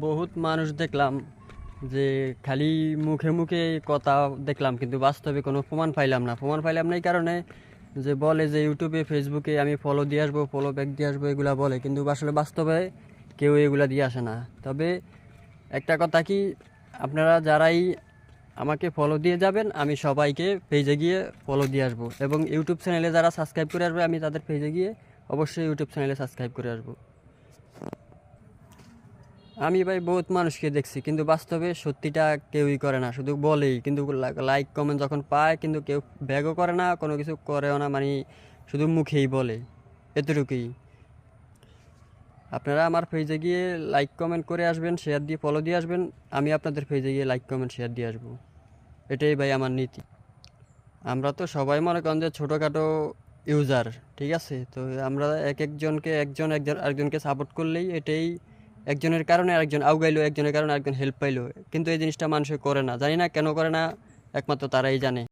বহুত মানুষ দেখলাম যে খালি মুখে মুখে কথা দেখলাম, কিন্তু বাস্তবে কোনো প্রমাণ পাইলাম না এই কারণে যে বলে যে ইউটিউবে ফেসবুকে আমি ফলো দিয়ে আসবো, ফলো ব্যাক দিয়ে আসবো, এগুলা বলে, কিন্তু আসলে বাস্তবে কেউ এগুলা দিয়ে আসে না। তবে একটা কথা কি, আপনারা যারাই আমাকে ফলো দিয়ে যাবেন, আমি সবাইকে পেজে গিয়ে ফলো দিয়ে আসবো, এবং ইউটিউব চ্যানেলে যারা সাবস্ক্রাইব করে আসবে আমি তাদের পেজে গিয়ে অবশ্যই ইউটিউব চ্যানেলে সাবস্ক্রাইব করে আসবো। আমি ভাই বহুত মানুষকে দেখছি, কিন্তু বাস্তবে সত্যিটা কেউই করে না, শুধু বলেই, কিন্তু লাইক কমেন্ট যখন পায় কিন্তু কেউ ব্যাগও করে না, কোনো কিছু করেও না, মানে শুধু মুখেই বলে, এতটুকুই। আপনারা আমার পেজে গিয়ে লাইক কমেন্ট করে আসবেন, শেয়ার দিয়ে ফলো দিয়ে আসবেন, আমি আপনাদের পেজে গিয়ে লাইক কমেন্ট শেয়ার দিয়ে আসবো। এটাই ভাই আমার নীতি। আমরা তো সবাই মনে করেন যে ছোটোখাটো ইউজার, ঠিক আছে? তো আমরা এক একজনকে একজন একজন আরেকজনকে সাপোর্ট করলেই এটাই, একজনের কারণে আরেকজন আউগাইলো, একজনের কারণে আরেকজন হেল্প পাইলো, কিন্তু এই জিনিসটা মানুষে করে না, জানি না কেন করে না, একমাত্র তারাই জানে।